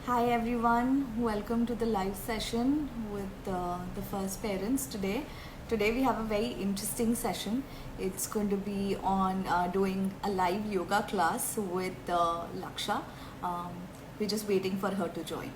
Hi everyone, welcome to the live session with the first parents today. Today we have a very interesting session. It's going to be on doing a live yoga class with Laksha. Um, we're just waiting for her to join.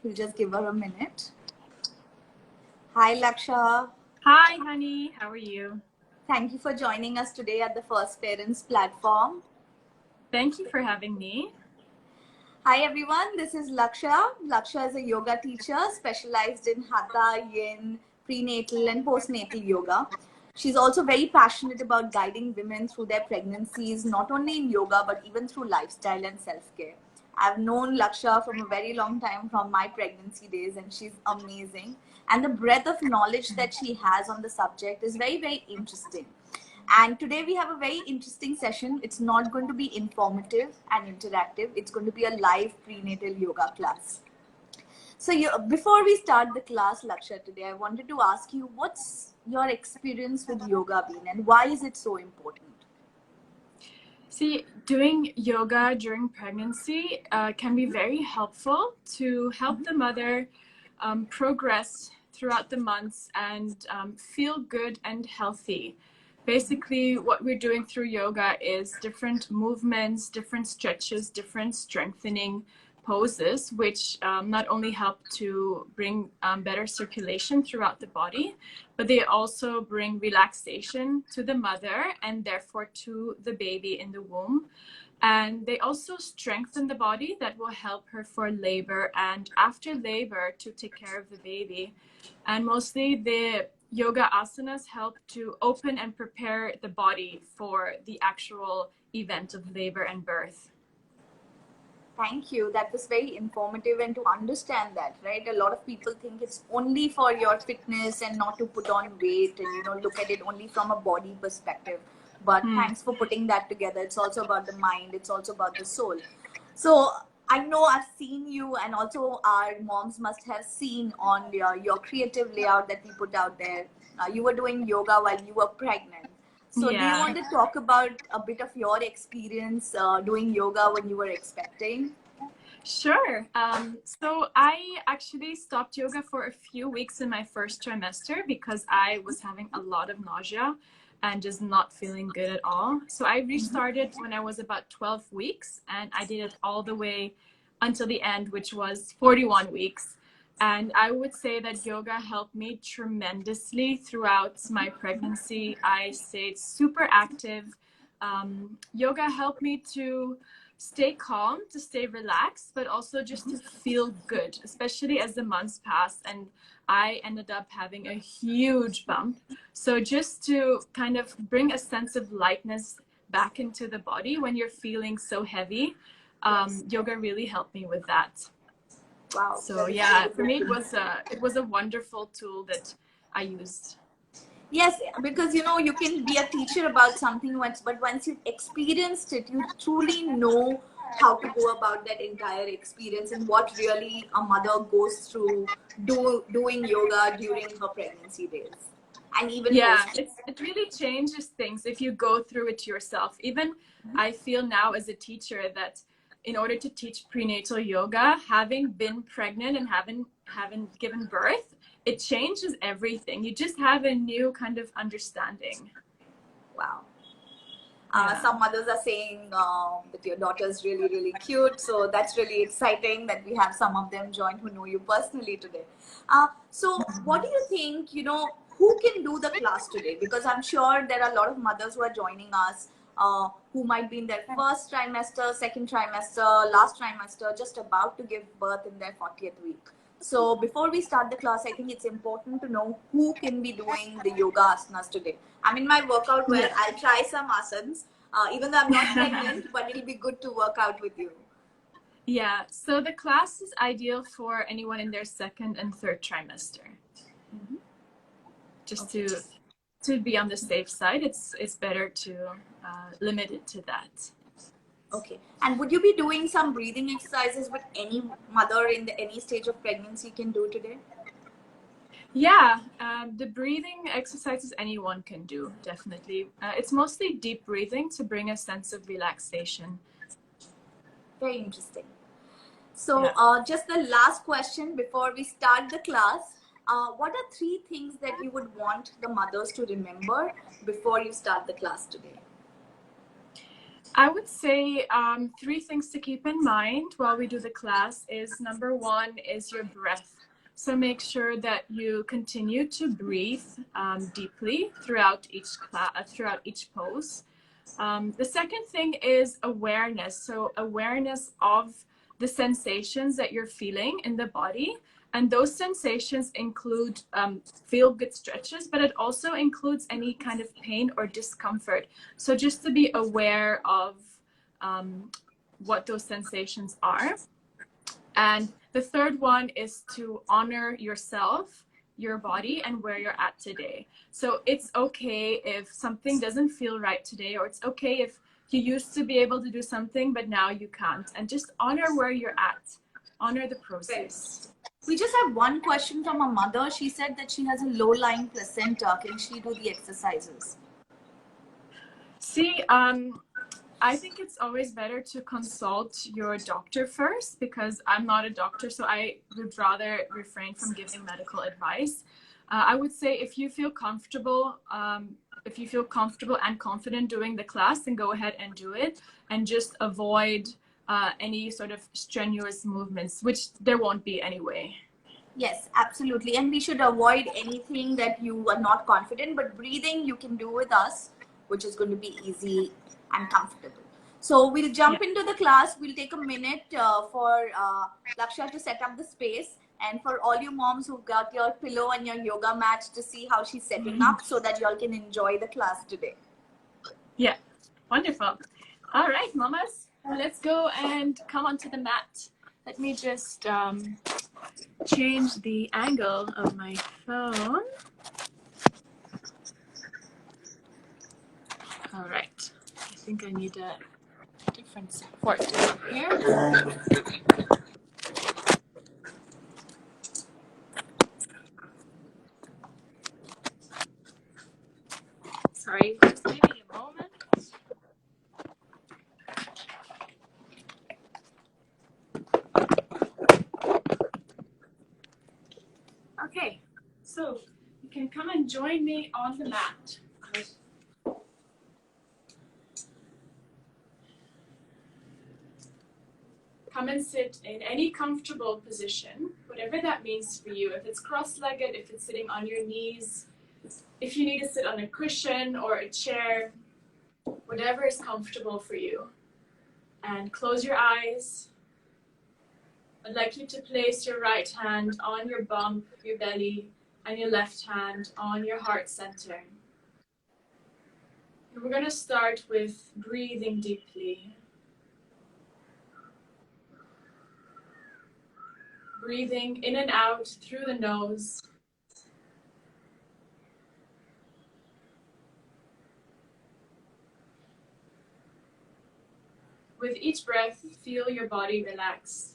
We'll just give her a minute. Hi Laksha. Hi, honey. How are you? Thank you for joining us today at the First Parents platform. Thank you for having me. Hi everyone, this is Laksha. Laksha is a yoga teacher specialized in Hatha, Yin, prenatal and postnatal yoga. She's also very passionate about guiding women through their pregnancies, not only in yoga but even through lifestyle and self-care. I've known Laksha from a very long time, from my pregnancy days, and she's amazing. And the breadth of knowledge that she has on the subject is very, very interesting. And today we have a very interesting session. It's not going to be informative and interactive. It's going to be a live prenatal yoga class. So before we start the class, Laksha, today, I wanted to ask you, what's your experience with yoga been and why is it so important? See, doing yoga during pregnancy can be very helpful to help the mother progress throughout the months and feel good and healthy. Basically, what we're doing through yoga is different movements, different stretches, different strengthening poses, which not only help to bring better circulation throughout the body, but they also bring relaxation to the mother and therefore to the baby in the womb. And they also strengthen the body that will help her for labor and after labor to take care of the baby. And mostly the yoga asanas help to open and prepare the body for the actual event of labor and birth. Thank you. That was very informative, and to understand that, right? A lot of people think it's only for your fitness and not to put on weight and, look at it only from a body perspective. But thanks for putting that together. It's also about the mind, it's also about the soul. So I know I've seen you, and also our moms must have seen on your creative layout that we put out there. You were doing yoga while you were pregnant. So, do you Yeah. want to talk about a bit of your experience doing yoga when you were expecting? Sure. So I actually stopped yoga for a few weeks in my first trimester because I was having a lot of nausea and just not feeling good at all. So I restarted when I was about 12 weeks and I did it all the way until the end, which was 41 weeks. And I would say that yoga helped me tremendously throughout my pregnancy. I stayed super active. Yoga helped me to stay calm, to stay relaxed, but also just to feel good, especially as the months passed and I ended up having a huge bump. So just to kind of bring a sense of lightness back into the body when you're feeling so heavy, yoga really helped me with that. Wow. So yeah, for me it was a wonderful tool that I used. Yes, because you can be a teacher about something once, but once you've experienced it, you truly know how to go about that entire experience and what really a mother goes through doing yoga during her pregnancy days and even Yeah, post. it really changes things if you go through it yourself. Even I feel now as a teacher that in order to teach prenatal yoga, having been pregnant and having given birth, it changes everything. You just have a new kind of understanding. Wow. Yeah. Some mothers are saying that your daughter is really, really cute. So that's really exciting that we have some of them join who know you personally today. So what do you think, who can do the class today? Because I'm sure there are a lot of mothers who are joining us who might be in their first trimester, second trimester, last trimester, just about to give birth in their 40th week. So before we start the class, I think it's important to know who can be doing the yoga asanas today. I'm in my workout where Yeah. I'll try some asanas, even though I'm not pregnant, but it'll be good to work out with you. Yeah, so the class is ideal for anyone in their second and third trimester. just to be on the safe side. It's better to limit it to that. Okay. And would you be doing some breathing exercises with any mother in any stage of pregnancy can do today? Yeah, the breathing exercises anyone can do, definitely. It's mostly deep breathing to bring a sense of relaxation. Very interesting. So just the last question before we start the class. What are 3 things that you would want the mothers to remember before you start the class today? I would say 3 things to keep in mind while we do the class is, number 1 is your breath. So make sure that you continue to breathe deeply throughout each pose. The second thing is awareness. So awareness of the sensations that you're feeling in the body. And those sensations include feel-good stretches, but it also includes any kind of pain or discomfort. So just to be aware of what those sensations are. And the third one is to honor yourself, your body, and where you're at today. So it's okay if something doesn't feel right today, or it's okay if you used to be able to do something, but now you can't. And just honor where you're at, honor the process. We just have one question from a mother. She said that she has a low-lying placenta. Can she do the exercises? See, I think it's always better to consult your doctor first, because I'm not a doctor, so I would rather refrain from giving medical advice. I would say if you feel comfortable and confident doing the class, then go ahead and do it, and just avoid any sort of strenuous movements, which there won't be anyway. Yes, absolutely. And we should avoid anything that you are not confident, but breathing you can do with us, which is going to be easy and comfortable. So we'll jump into the class. We'll take a minute for Laksha to set up the space, and for all you moms who've got your pillow and your yoga mat to see how she's setting up, so that y'all can enjoy the class today. Yeah, wonderful. All right, mamas, let's go and come onto the mat. Let me just change the angle of my phone. All right, I think I need a different support here. Sorry, just give me a moment. Okay, so you can come and join me on the mat. Come and sit in any comfortable position, whatever that means for you. If it's cross-legged, if it's sitting on your knees, if you need to sit on a cushion or a chair, whatever is comfortable for you. And close your eyes. I'd like you to place your right hand on your bump, your belly, and your left hand on your heart center. And we're going to start with breathing deeply. Breathing in and out through the nose. With each breath, feel your body relax.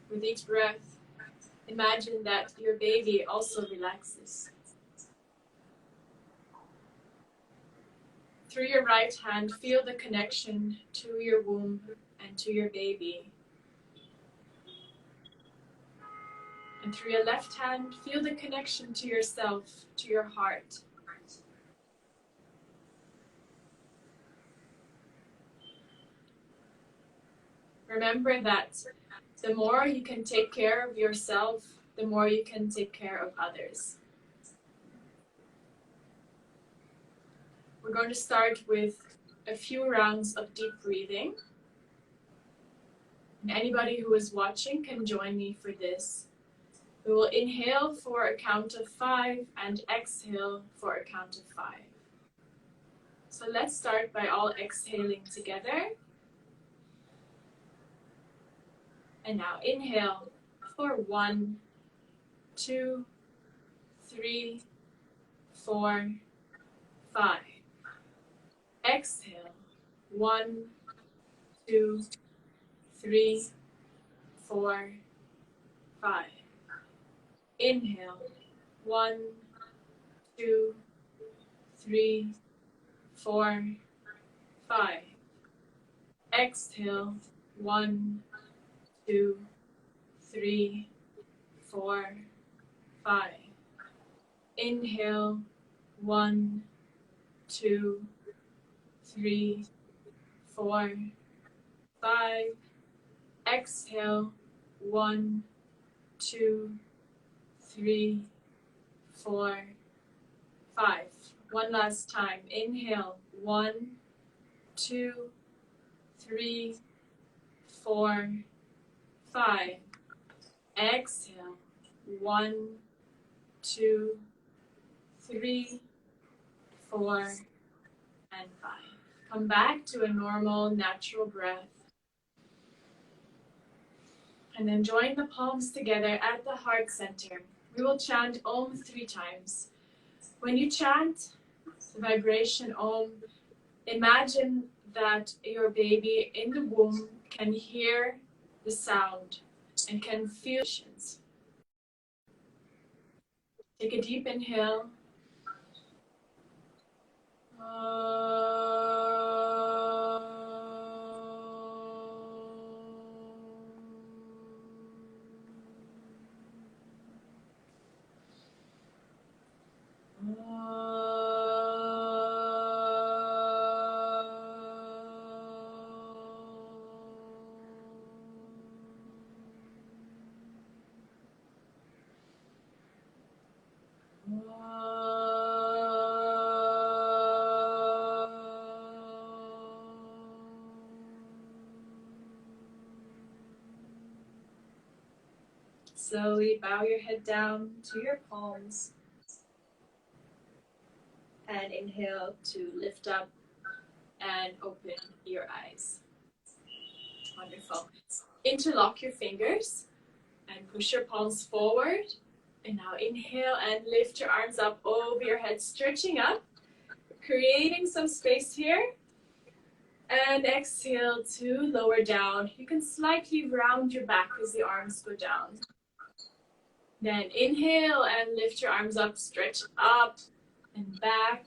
With each breath, imagine that your baby also relaxes. Through your right hand, feel the connection to your womb and to your baby. And through your left hand, feel the connection to yourself, to your heart. Remember that the more you can take care of yourself, the more you can take care of others. We're going to start with a few rounds of deep breathing. And anybody who is watching can join me for this. We will inhale for a count of 5 and exhale for a count of 5. So let's start by all exhaling together. And now inhale for 1, 2, 3, 4, 5. Exhale 1, 2, 3, 4, 5. Inhale 1, 2, 3, 4, 5. Exhale 1, 2, 3, 4, 5. Inhale 1, 2, 3, 4, 5. Exhale 1, 2, 3, 4, 5. One last time. Inhale 1, 2, 3, 4, 5. Exhale 1, 2, 3, 4, and 5. Come back to a normal, natural breath. And then join the palms together at the heart center. We will chant Om 3 times. When you chant the vibration Om, imagine that your baby in the womb can hear the sound and can feel it. Take a deep inhale. Slowly bow your head down to your palms and inhale to lift up and open your eyes. Wonderful. Interlock your fingers and push your palms forward. And now inhale and lift your arms up over your head, stretching up, creating some space here. And exhale to lower down. You can slightly round your back as the arms go down. Then inhale and lift your arms up, stretch up and back.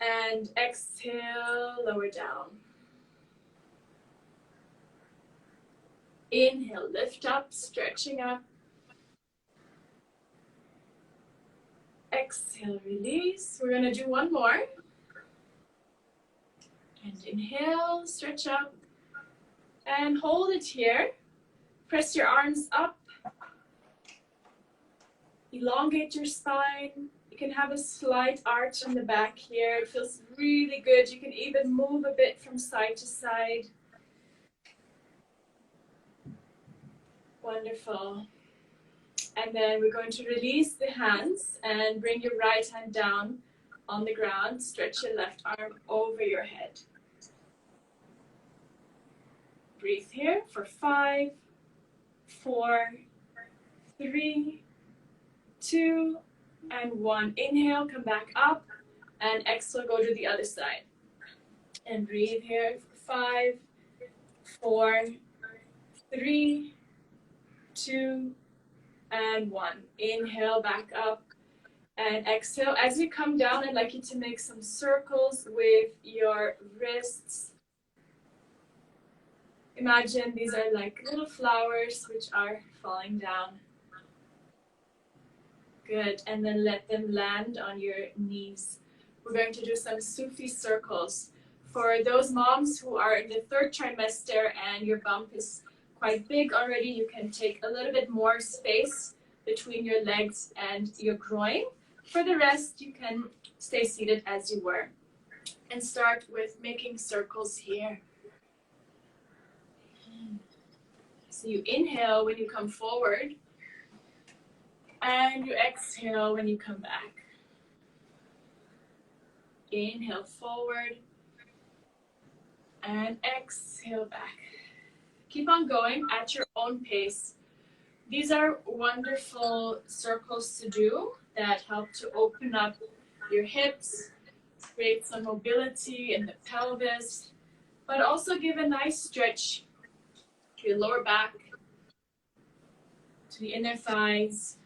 And exhale, lower down. Inhale, lift up, stretching up. Exhale, release. We're going to do one more. And inhale, stretch up. And hold it here. Press your arms up. Elongate your spine. You can have a slight arch in the back here. It feels really good. You can even move a bit from side to side. Wonderful. And then we're going to release the hands and bring your right hand down on the ground. Stretch your left arm over your head. Breathe here for 5, 4, 3, 2, and 1. Inhale, come back up, and exhale, go to the other side. And breathe here for 5, 4, 3, 2, and 1. Inhale, back up, and exhale. As you come down, I'd like you to make some circles with your wrists. Imagine these are like little flowers which are falling down. Good, and then let them land on your knees. We're going to do some Sufi circles. For those moms who are in the 3rd trimester and your bump is quite big already, you can take a little bit more space between your legs and your groin. For the rest, you can stay seated as you were. And start with making circles here. So you inhale when you come forward, and you exhale when you come back. Inhale forward, and exhale back. Keep on going at your own pace. These are wonderful circles to do that help to open up your hips, create some mobility in the pelvis, but also give a nice stretch to your lower back, to the inner thighs.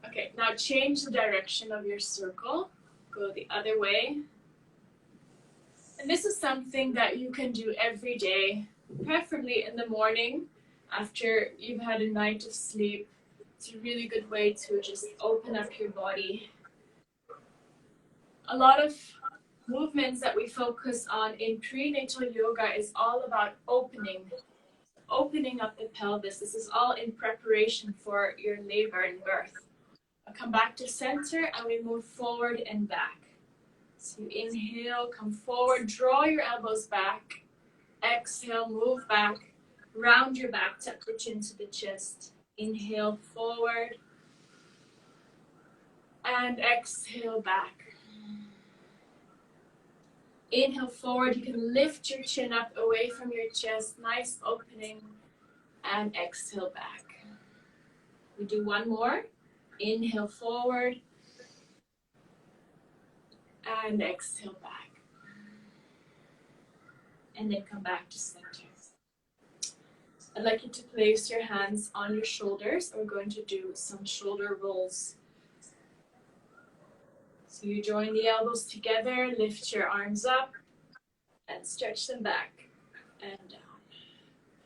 Okay, now change the direction of your circle. Go the other way. And this is something that you can do every day, preferably in the morning after you've had a night of sleep. It's a really good way to just open up your body. A lot of movements that we focus on in prenatal yoga is all about opening up the pelvis. This is all in preparation for your labor and birth. I'll come back to center and we move forward and back. So you inhale, come forward, draw your elbows back. Exhale, move back, round your back, tuck your chin to the chest. Inhale, forward. And exhale, back. Inhale, forward. You can lift your chin up away from your chest. Nice opening. And exhale, back. We do one more. Inhale, forward. And exhale, back. And then come back to center. I'd like you to place your hands on your shoulders. We're going to do some shoulder rolls. So you join the elbows together, lift your arms up, and stretch them back and down.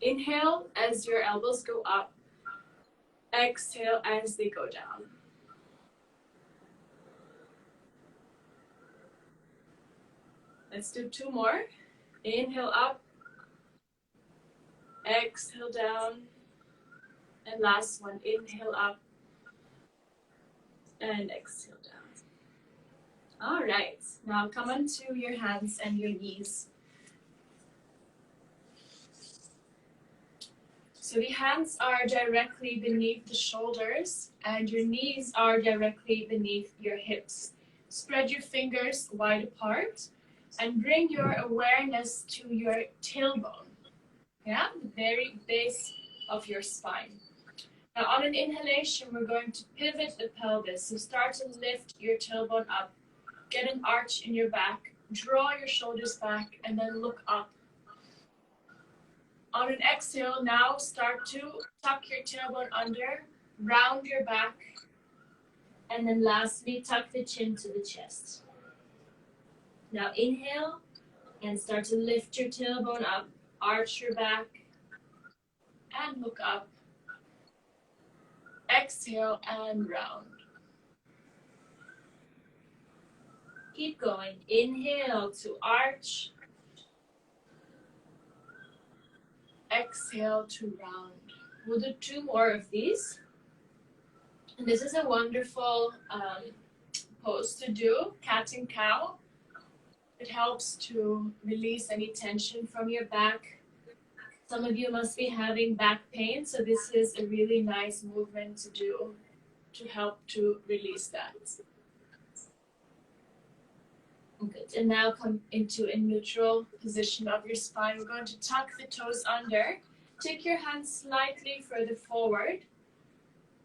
Inhale as your elbows go up. Exhale as they go down. Let's do two more. Inhale up. Exhale down. And last one. Inhale up. And exhale down. All right. Now come onto your hands and your knees. So the hands are directly beneath the shoulders and your knees are directly beneath your hips. Spread your fingers wide apart and bring your awareness to your tailbone. Yeah, the very base of your spine. Now on an inhalation, we're going to pivot the pelvis. So start to lift your tailbone up. Get an arch in your back. Draw your shoulders back and then look up. On an exhale, now start to tuck your tailbone under, round your back, and then lastly, tuck the chin to the chest. Now inhale and start to lift your tailbone up, arch your back, and look up. Exhale and round. Keep going. Inhale to arch. Exhale to round. We'll do two more of these. And this is a wonderful pose to do, cat and cow. It helps to release any tension from your back. Some of you must be having back pain, so this is a really nice movement to do to help to release that. Good. And now come into a neutral position of your spine. We're going to tuck the toes under. Take your hands slightly further forward.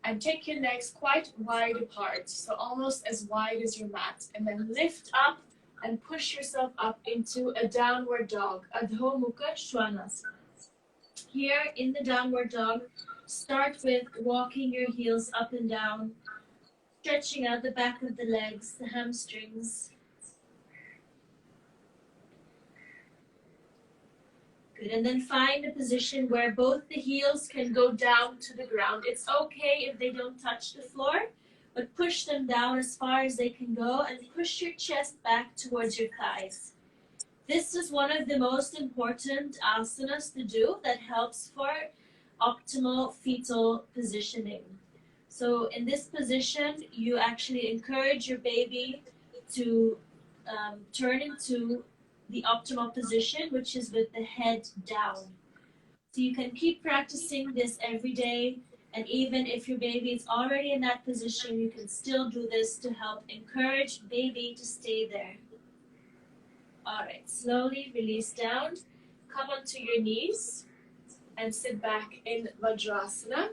And take your legs quite wide apart. So almost as wide as your mat. And then lift up and push yourself up into a downward dog. Adho Mukha Svanasana. Here in the downward dog, start with walking your heels up and down. Stretching out the back of the legs, the hamstrings. Good, and then find a position where both the heels can go down to the ground. It's okay if they don't touch the floor, but push them down as far as they can go and push your chest back towards your thighs. This is one of the most important asanas to do that helps for optimal fetal positioning. So in this position, you actually encourage your baby to turn into the optimal position, which is with the head down. So you can keep practicing this every day, and even if your baby is already in that position, you can still do this to help encourage baby to stay there. All right, slowly release down. come onto your knees and sit back in Vajrasana.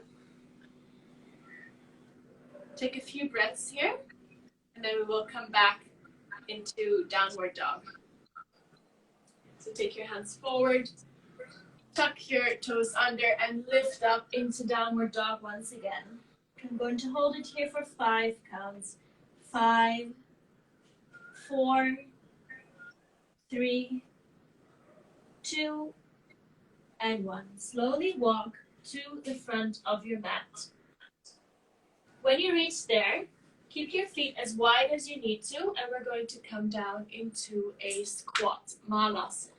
Take a few breaths here, and then we will come back into downward dog. So take your hands forward, tuck your toes under, and lift up into downward dog once again. I'm going to hold it here for 5 counts. 5, 4, 3, 2, and 1. Slowly walk to the front of your mat. When you reach there, keep your feet as wide as you need to, and we're going to come down into a squat, Malasana.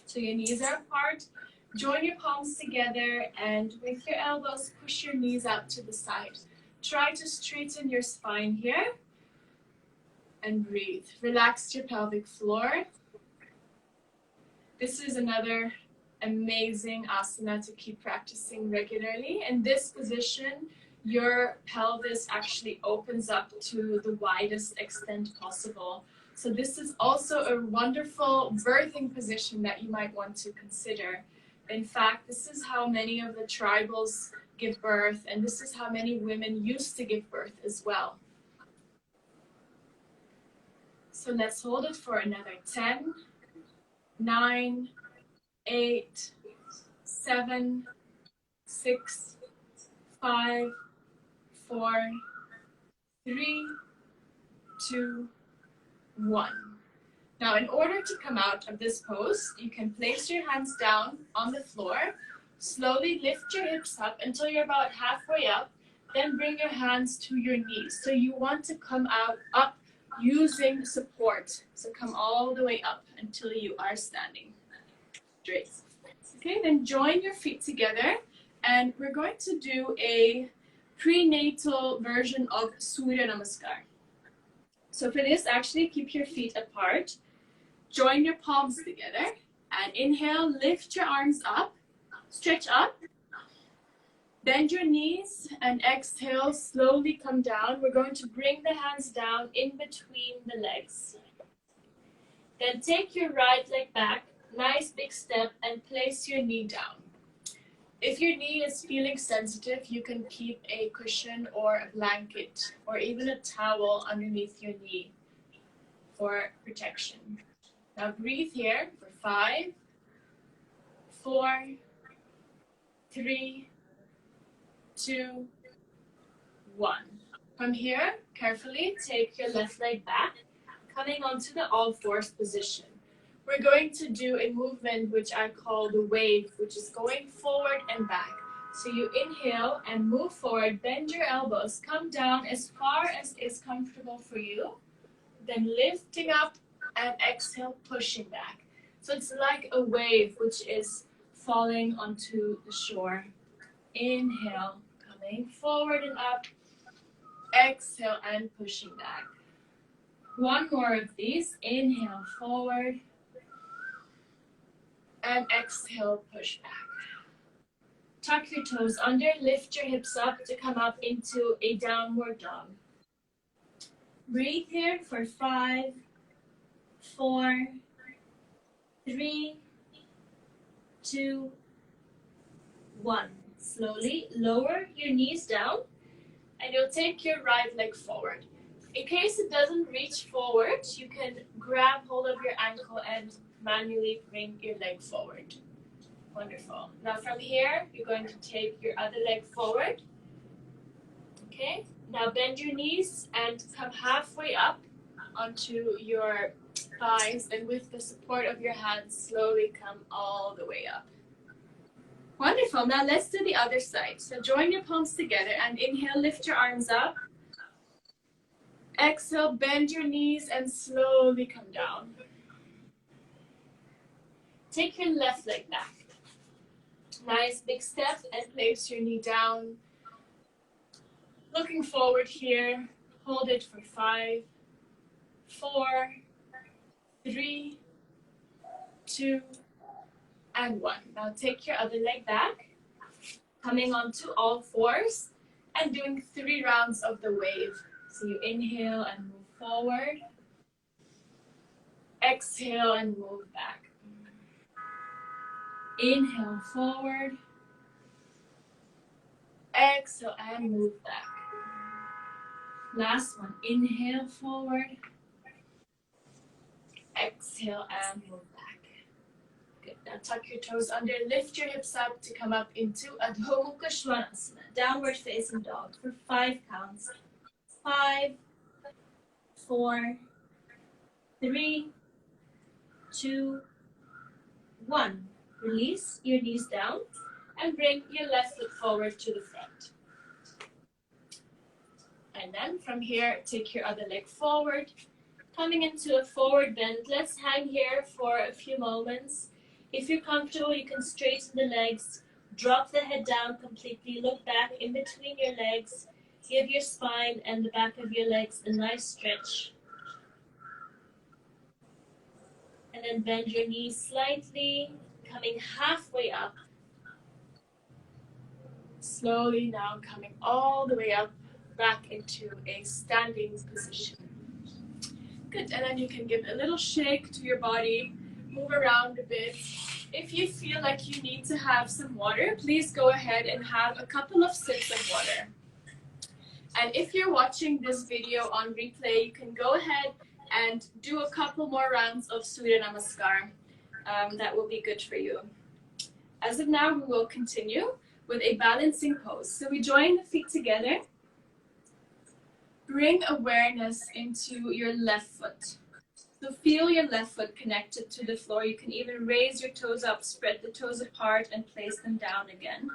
So your knees are apart, join your palms together, and with your elbows, push your knees out to the side. Try to straighten your spine here, and breathe. Relax your pelvic floor. This is another amazing asana to keep practicing regularly. In this position, your pelvis actually opens up to the widest extent possible. So this is also a wonderful birthing position that you might want to consider. In fact, this is how many of the tribals give birth, and this is how many women used to give birth as well. So let's hold it for another 10, 9, 8, 7, 6, 5, 4, 3, 2, 1. Now, in order to come out of this pose, you can place your hands down on the floor, slowly lift your hips up until you're about halfway up, then bring your hands to your knees. So you want to come out up using support. So come all the way up until you are standing straight. Okay, then join your feet together, and we're going to do a prenatal version of Surya Namaskar. So for this, actually keep your feet apart, join your palms together, and inhale, lift your arms up, stretch up, bend your knees, and exhale, slowly come down. We're going to bring the hands down in between the legs. Then take your right leg back, nice big step, and place your knee down. If your knee is feeling sensitive, you can keep a cushion or a blanket or even a towel underneath your knee for protection. Now breathe here for 5, 4, 3, 2, 1. From here, carefully take your left leg back, coming onto the all fours position. We're going to do a movement which I call the wave, which is going forward and back. So you inhale and move forward, bend your elbows, come down as far as is comfortable for you, then lifting up and exhale, pushing back. So it's like a wave which is falling onto the shore. Inhale, coming forward and up, exhale and pushing back. One more of these. Inhale, forward, and exhale, push back. Tuck your toes under, lift your hips up to come up into a downward dog. Breathe here for 5, 4, 3, 2, 1. Slowly lower your knees down, and you'll take your right leg forward. In case it doesn't reach forward, you can grab hold of your ankle and manually bring your leg forward. Wonderful. Now from here, you're going to take your other leg forward. Okay, now bend your knees and come halfway up onto your thighs, and with the support of your hands, slowly come all the way up. Wonderful. Now let's do the other side. So join your palms together and inhale, lift your arms up. Exhale, bend your knees and slowly come down. Take your left leg back. Nice big step and place your knee down. Looking forward here. Hold it for 5, 4, 3, 2, and 1. Now take your other leg back, coming onto all fours and doing 3 rounds of the wave. So you inhale and move forward. Exhale and move back. Inhale forward. Exhale and move back. Last one. Inhale forward. Exhale and move back. Good. Now tuck your toes under. Lift your hips up to come up into Adho Mukha Svanasana. Downward facing dog for 5 counts. 5, 4, 3, 2, 1. Release your knees down and bring your left foot forward to the front. And then from here, take your other leg forward. Coming into a forward bend. Let's hang here for a few moments. If you're comfortable, you can straighten the legs. Drop the head down completely. Look back in between your legs. Give your spine and the back of your legs a nice stretch. And then bend your knees slightly, coming halfway up. Slowly now coming all the way up, back into a standing position. Good, and then you can give a little shake to your body, move around a bit. If you feel like you need to have some water, please go ahead and have a couple of sips of water. And if you're watching this video on replay, you can go ahead and do a couple more rounds of Surya Namaskar. That will be good for you. As of now, we will continue with a balancing pose. So we join the feet together. Bring awareness into your left foot. So feel your left foot connected to the floor. You can even raise your toes up, spread the toes apart, and place them down again.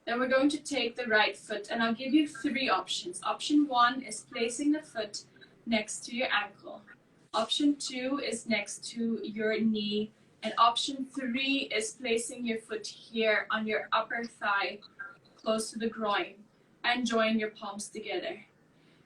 Then we're going to take the right foot, and I'll give you 3 options. Option 1 is placing the foot next to your ankle. Option 2 is next to your knee. And option 3 is placing your foot here on your upper thigh, close to the groin, and join your palms together.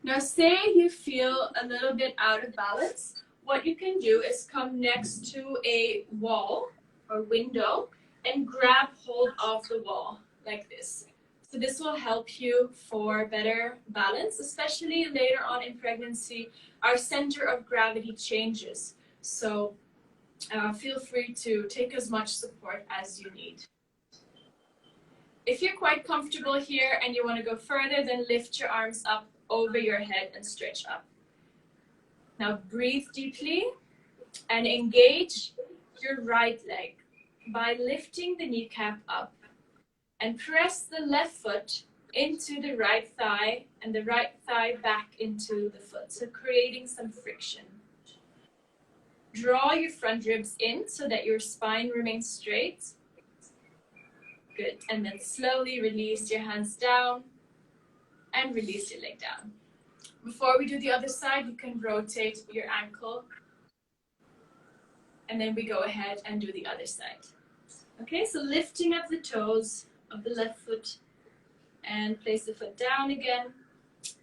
Now say you feel a little bit out of balance. What you can do is come next to a wall or window and grab hold of the wall like this. So this will help you for better balance, especially later on in pregnancy. Our center of gravity changes. So feel free to take as much support as you need. If you're quite comfortable here and you want to go further, then lift your arms up over your head and stretch up. Now breathe deeply and engage your right leg by lifting the kneecap up and press the left foot into the right thigh and the right thigh back into the foot, so creating some friction. Draw your front ribs in so that your spine remains straight. Good. And then slowly release your hands down and release your leg down. Before we do the other side, you can rotate your ankle. And then we go ahead and do the other side. Okay, so lifting up the toes of the left foot and place the foot down again.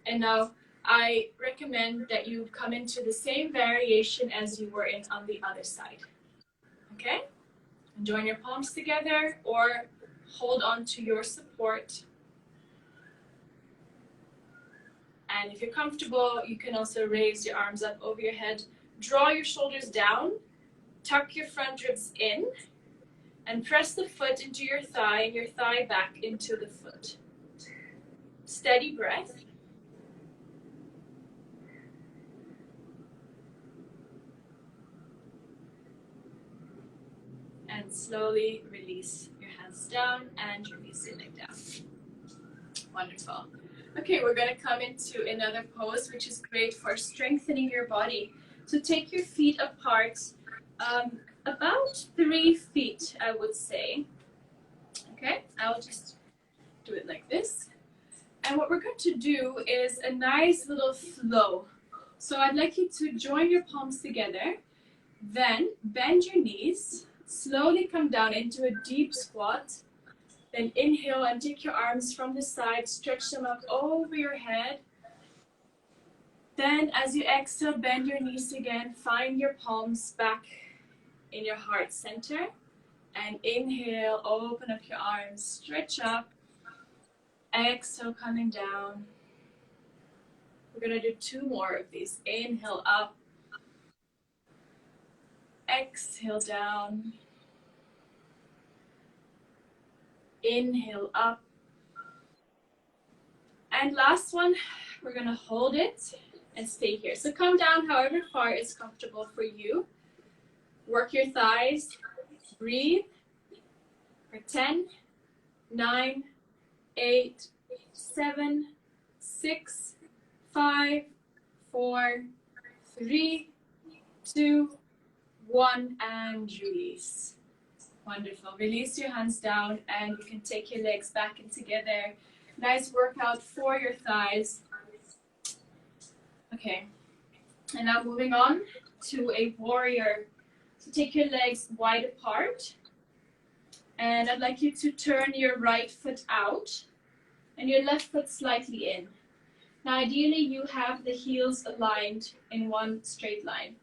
And now I recommend that you come into the same variation as you were in on the other side. Okay? And join your palms together or hold on to your support. And if you're comfortable, you can also raise your arms up over your head. Draw your shoulders down. Tuck your front ribs in. And press the foot into your thigh and your thigh back into the foot. Steady breath. And slowly release your hands down and release your leg down. Wonderful. Okay, we're going to come into another pose, which is great for strengthening your body. So take your feet apart, about 3 feet, I would say. Okay, I'll just do it like this. And what we're going to do is a nice little flow. So I'd like you to join your palms together, then bend your knees, slowly come down into a deep squat. Then inhale and take your arms from the side, stretch them up over your head. Then as you exhale, bend your knees again, find your palms back in your heart center. And inhale, open up your arms, stretch up. Exhale, coming down. We're going to do 2 more of these. Inhale up. Exhale down. Inhale up. And last one, we're gonna hold it and stay here. So come down however far is comfortable for you. Work your thighs, breathe for 10, 9, 8, 7, 6, 5, 4, 3, 2, 1, and release. Wonderful. Release your hands down and you can take your legs back in together. Nice workout for your thighs. Okay, and now moving on to a warrior. So take your legs wide apart and I'd like you to turn your right foot out and your left foot slightly in. Now ideally you have the heels aligned in one straight line.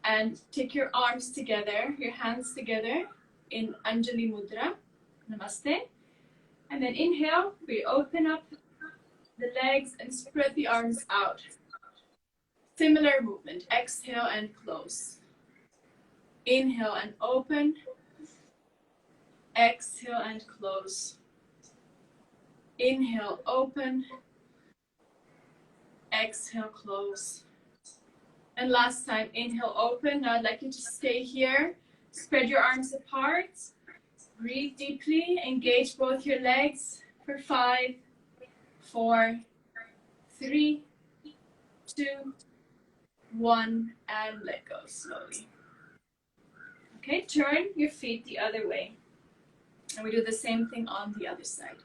And take your arms together, your hands together in Anjali Mudra, Namaste. And then inhale, we open up the legs and spread the arms out. Similar movement, exhale and close. Inhale and open, exhale and close. Inhale, open, exhale, close. And last time, inhale, open. Now I'd like you to stay here. Spread your arms apart. Breathe deeply. Engage both your legs for 5, 4, 3, 2, 1, and let go slowly. Okay, turn your feet the other way. And we do the same thing on the other side.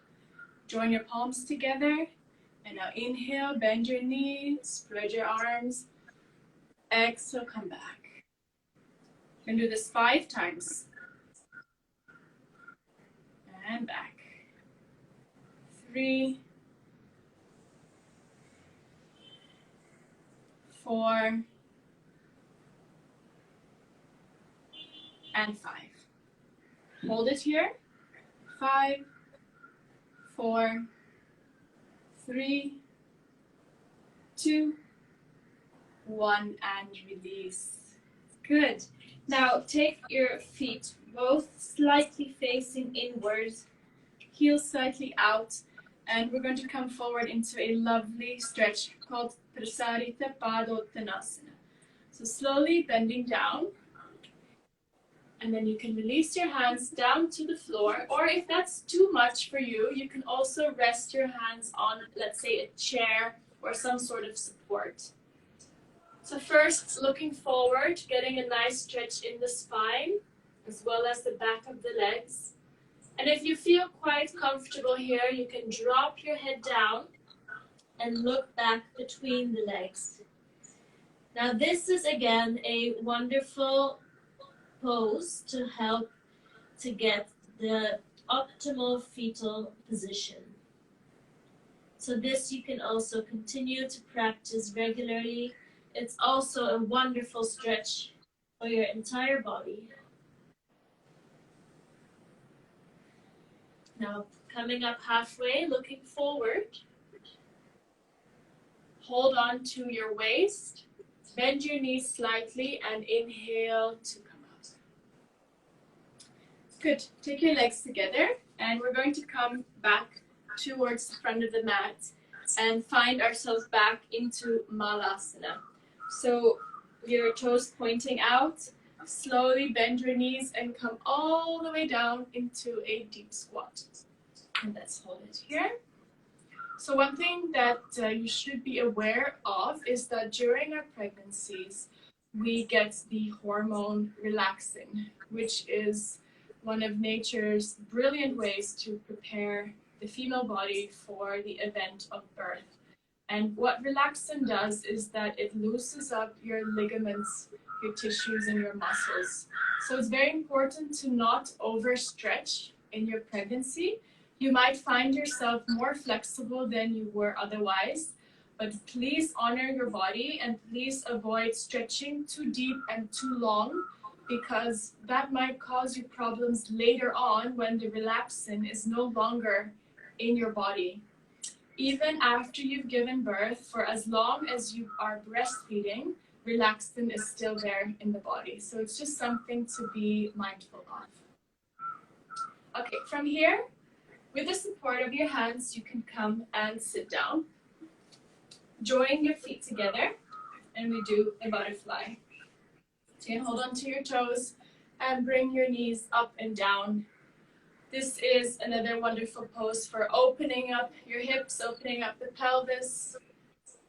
Join your palms together. And now inhale, bend your knees, spread your arms. Exhale, come back. We're going to do this 5 times. And back. 3, 4, and 5. Hold it here. 5, 4, 3, 2, 1, and release. Good. Now take your feet both slightly facing inwards, heels slightly out, and we're going to come forward into a lovely stretch called Prasarita Padottanasana. So slowly bending down, and then you can release your hands down to the floor, or if that's too much for you, you can also rest your hands on, let's say, a chair or some sort of support. So first, looking forward, getting a nice stretch in the spine, as well as the back of the legs. And if you feel quite comfortable here, you can drop your head down and look back between the legs. Now this is again a wonderful pose to help to get the optimal fetal position. So this you can also continue to practice regularly. It's also a wonderful stretch for your entire body. Now coming up halfway, looking forward. Hold on to your waist, bend your knees slightly and inhale to come out. Good, take your legs together and we're going to come back towards the front of the mat and find ourselves back into Malasana. So your toes pointing out, slowly bend your knees and come all the way down into a deep squat. And let's hold it here. So one thing that you should be aware of is that during our pregnancies, we get the hormone relaxin, which is one of nature's brilliant ways to prepare the female body for the event of birth. And what relaxin does is that it loosens up your ligaments, your tissues, and your muscles. So it's very important to not overstretch in your pregnancy. You might find yourself more flexible than you were otherwise, but please honor your body and please avoid stretching too deep and too long, because that might cause you problems later on when the relaxin is no longer in your body. Even after you've given birth, for as long as you are breastfeeding, relaxin is still there in the body. So it's just something to be mindful of. Okay, from here, with the support of your hands, you can come and sit down. Join your feet together, and we do a butterfly. So you can hold on to your toes and bring your knees up and down. This is another wonderful pose for opening up your hips, opening up the pelvis.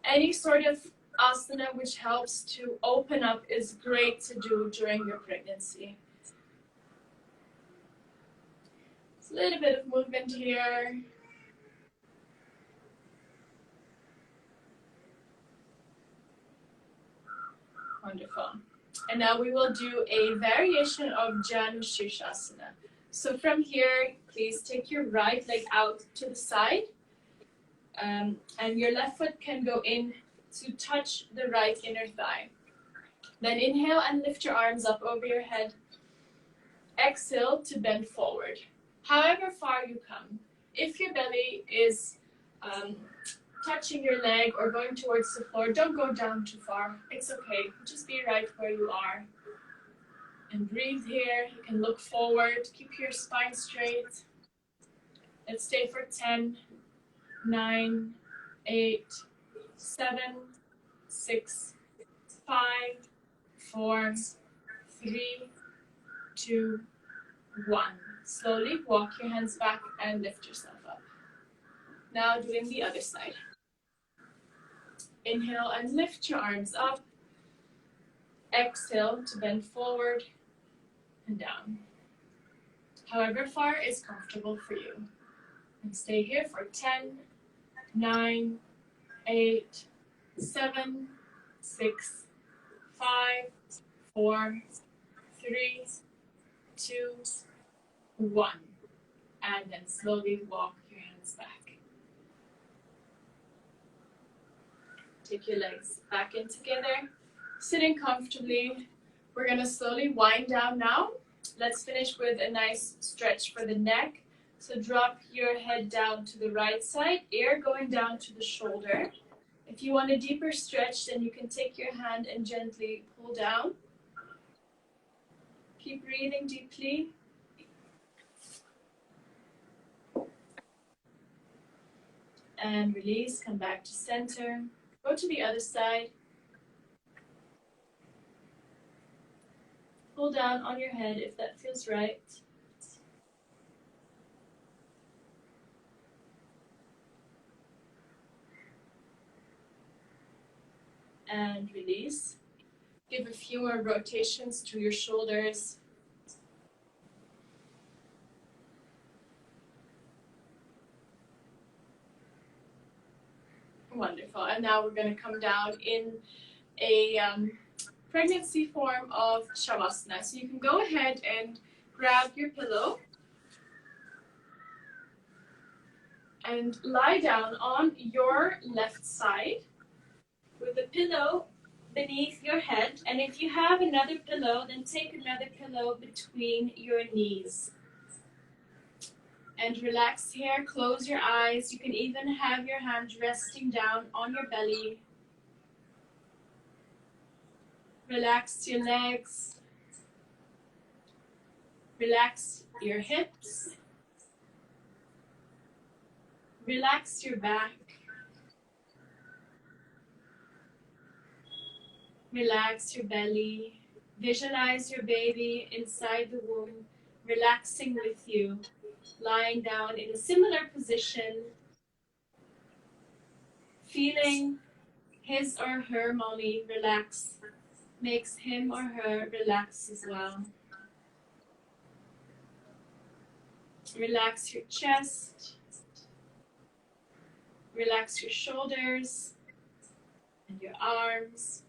Any sort of asana which helps to open up is great to do during your pregnancy. It's a little bit of movement here. Wonderful. And now we will do a variation of Janu Shirshasana. So from here, please take your right leg out to the side. And your left foot can go in to touch the right inner thigh. Then inhale and lift your arms up over your head. Exhale to bend forward. However far you come. If your belly is touching your leg or going towards the floor, don't go down too far. It's okay. Just be right where you are. And breathe here. You can look forward. Keep your spine straight. Let's stay for 10, 9, 8, 7, 6, 5, 4, 3, 2, 1. Slowly walk your hands back and lift yourself up. Now doing the other side. Inhale and lift your arms up. Exhale to bend forward and down. However far is comfortable for you. And stay here for 10, 9, 8, 7, 6, 5, 4, 3, 2, 1. And then slowly walk your hands back. Take your legs back in together. Sitting comfortably. We're going to slowly wind down now. Let's finish with a nice stretch for the neck. So drop your head down to the right side, ear going down to the shoulder. If you want a deeper stretch, then you can take your hand and gently pull down. Keep breathing deeply. And release, come back to center. Go to the other side. Pull down on your head if that feels right. And release. Give a few more rotations to your shoulders. Wonderful. And now we're going to come down in a pregnancy form of Shavasana. So you can go ahead and grab your pillow and lie down on your left side with the pillow beneath your head. And if you have another pillow, then take another pillow between your knees. And relax here, close your eyes. You can even have your hands resting down on your belly. Relax your legs. Relax your hips. Relax your back. Relax your belly. Visualize your baby inside the womb, relaxing with you. Lying down in a similar position, feeling his or her mommy relax, makes him or her relax as well. Relax your chest, relax your shoulders and your arms.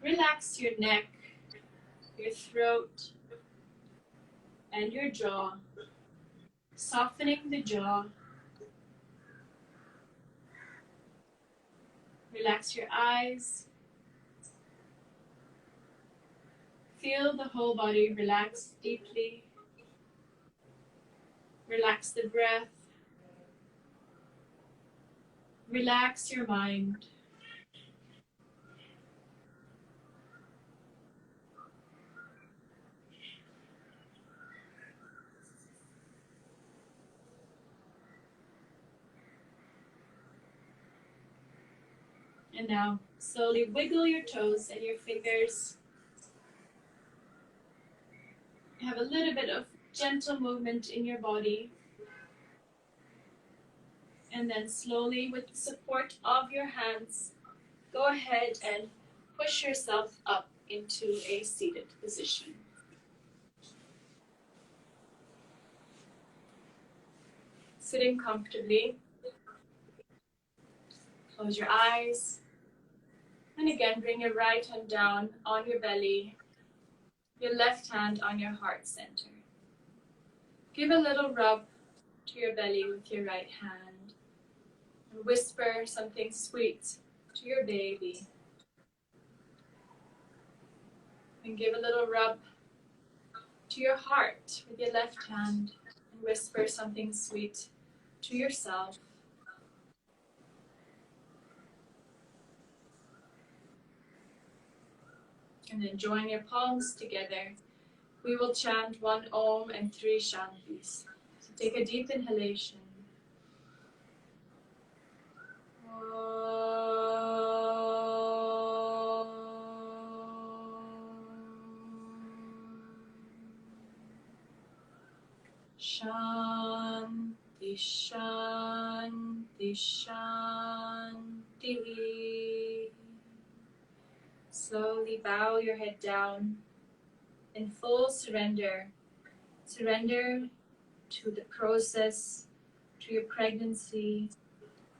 Relax your neck, your throat, and your jaw, softening the jaw. Relax your eyes. Feel the whole body relax deeply. Relax the breath. Relax your mind. And now slowly wiggle your toes and your fingers. Have a little bit of gentle movement in your body. And then slowly, with the support of your hands, go ahead and push yourself up into a seated position. Sitting comfortably. Close your eyes. And again, bring your right hand down on your belly, your left hand on your heart center. Give a little rub to your belly with your right hand. And whisper something sweet to your baby. And give a little rub to your heart with your left hand. And whisper something sweet to yourself. And then join your palms together. We will chant 1 Om and 3 Shantis. So take a deep inhalation. Shanti, Shanti, Shanti. Slowly bow your head down in full surrender. Surrender to the process, to your pregnancy,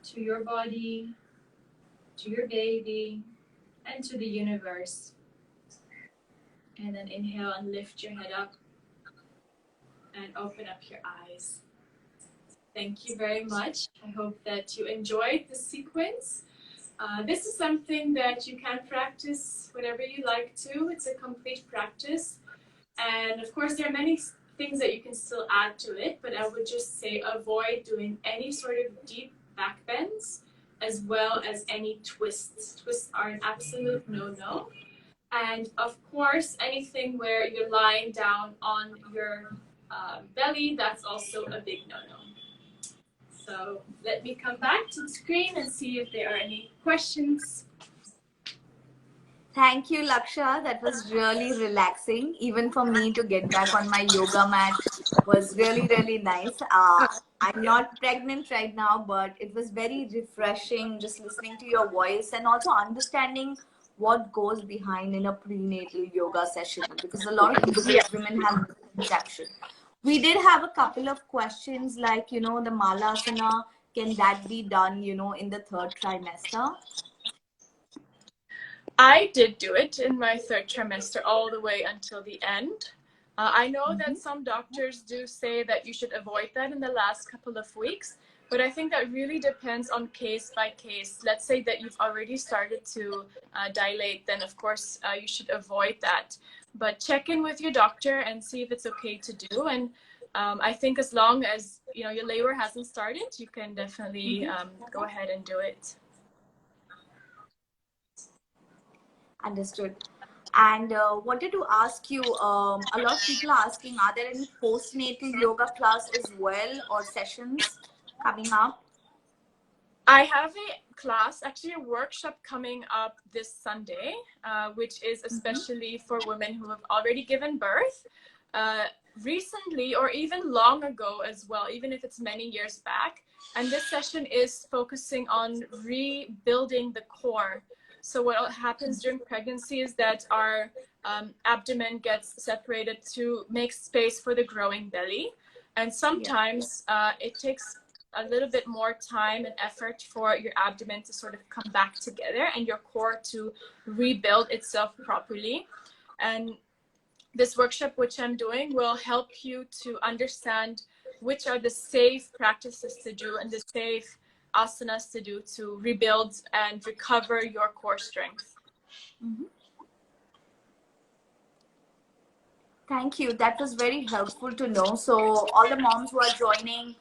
to your body, to your baby, and to the universe. And then inhale and lift your head up and open up your eyes. Thank you very much. I hope that you enjoyed the sequence. This is something that you can practice whenever you like to. It's a complete practice. And of course, there are many things that you can still add to it, but I would just say avoid doing any sort of deep back bends as well as any twists. Twists are an absolute no-no. And of course, anything where you're lying down on your belly, that's also a big no-no. So let me come back to the screen and see if there are any questions. Thank you, Laksha. That was really relaxing. Even for me to get back on my yoga mat was really, really nice. I'm not pregnant right now, but it was very refreshing just listening to your voice and also understanding what goes behind in a prenatal yoga session, because a lot of women have misconception. We did have a couple of questions like, the Malasana, can that be done, in the 3rd trimester? I did do it in my 3rd trimester all the way until the end. I know that some doctors do say that you should avoid that in the last couple of weeks, but I think that really depends on case by case. Let's say that you've already started to dilate, then of course you should avoid that. But check in with your doctor and see if it's okay to do. And I think as long as your labor hasn't started, you can definitely go ahead and do it. Understood. And wanted to ask you, a lot of people are asking, are there any postnatal yoga class as well or sessions coming up? I have a class, actually a workshop coming up this Sunday, which is especially for women who have already given birth recently or even long ago as well, even if it's many years back. And this session is focusing on rebuilding the core. So what happens during pregnancy is that our abdomen gets separated to make space for the growing belly. And sometimes it takes a little bit more time and effort for your abdomen to sort of come back together and your core to rebuild itself properly. And this workshop, which I'm doing, will help you to understand which are the safe practices to do and the safe asanas to do to rebuild and recover your core strength. Thank you. That was very helpful to know. So all the moms who are joining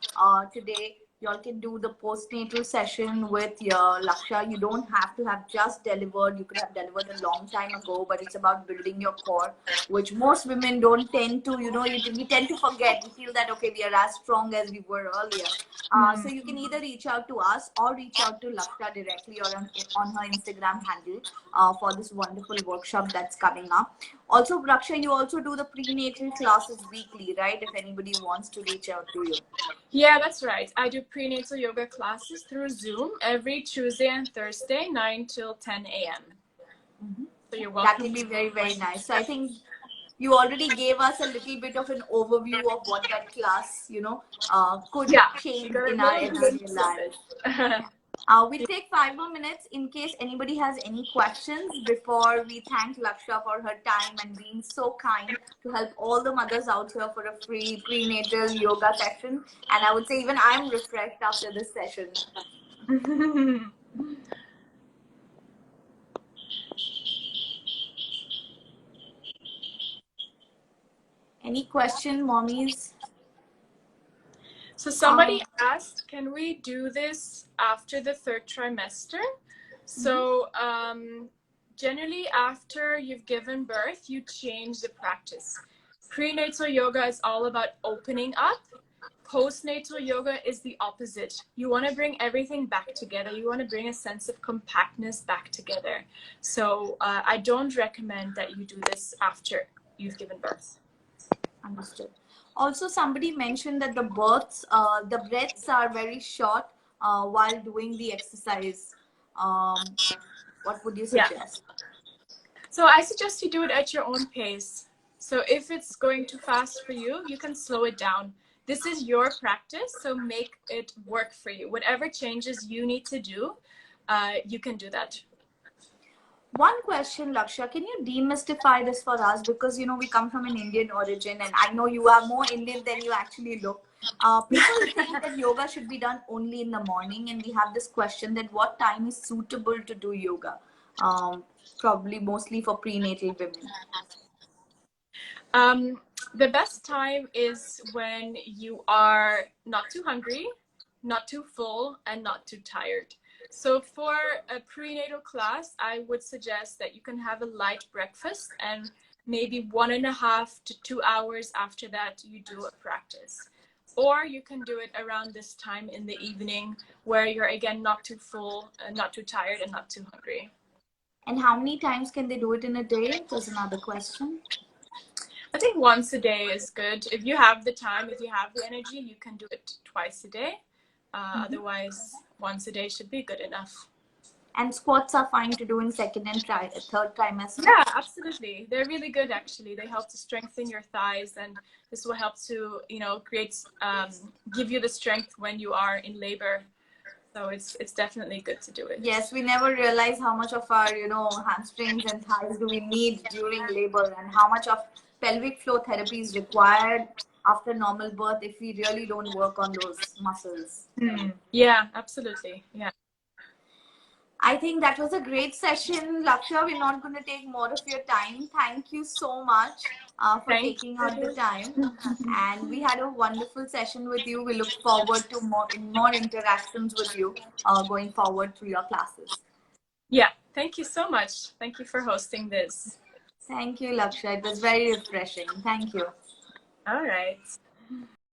today, y'all can do the postnatal session with your Laksha. You don't have to have just delivered. You could have delivered a long time ago, but it's about building your core, which most women don't tend to, we tend to forget. We feel that, okay, we are as strong as we were earlier. So you can either reach out to us or reach out to Laksha directly or on her Instagram handle for this wonderful workshop that's coming up. Also, Laksha, you also do the prenatal classes weekly, right? If anybody wants to reach out to you. Yeah, that's right. I do prenatal yoga classes through Zoom every Tuesday and Thursday, 9 till 10 a.m. So you're welcome. That will be very, very nice. So I think you already gave us a little bit of an overview of what that class, could change in our everyday lives. We'll take 5 more minutes in case anybody has any questions before we thank Laksha for her time and being so kind to help all the mothers out here for a free prenatal yoga session. And I would say even I'm refreshed after this session. Any question, mommies? So somebody asked, can we do this after the third trimester? So generally after you've given birth, you change the practice. Prenatal yoga is all about opening up. Postnatal yoga is the opposite. You want to bring everything back together. You want to bring a sense of compactness back together. So I don't recommend that you do this after you've given birth. Understood. Also, somebody mentioned that the breaths are very short while doing the exercise. What would you suggest? So I suggest you do it at your own pace. So if it's going too fast for you, you can slow it down. This is your practice, so make it work for you. Whatever changes you need to do, you can do that. One question, Laksha, can you demystify this for us? Because, we come from an Indian origin and I know you are more Indian than you actually look. People think that yoga should be done only in the morning, and we have this question that what time is suitable to do yoga? Probably mostly for prenatal women. The best time is when you are not too hungry, not too full, and not too tired. So for a prenatal class, I would suggest that you can have a light breakfast and maybe 1.5 to 2 hours after that you do a practice. Or you can do it around this time in the evening where you're again not too full, not too tired, and not too hungry. And how many times can they do it in a day? There's another question. I think once a day is good. If you have the time, if you have the energy, you can do it twice a day. Otherwise, once a day should be good enough. And squats are fine to do in second and third trimester? Yeah, absolutely. They're really good, actually. They help to strengthen your thighs, and this will help to, give you the strength when you are in labor. So it's definitely good to do it. Yes, we never realize how much of our, hamstrings and thighs do we need during labor, and how much of pelvic floor therapy is required after normal birth if we really don't work on those muscles. Yeah, absolutely. Yeah. I think that was a great session, Laksha. We're not going to take more of your time. Thank you so much for taking out the time. And we had a wonderful session with you. We look forward to more interactions with you going forward through your classes. Yeah, thank you so much. Thank you for hosting this. Thank you, Laksha. It was very refreshing. Thank you. All right.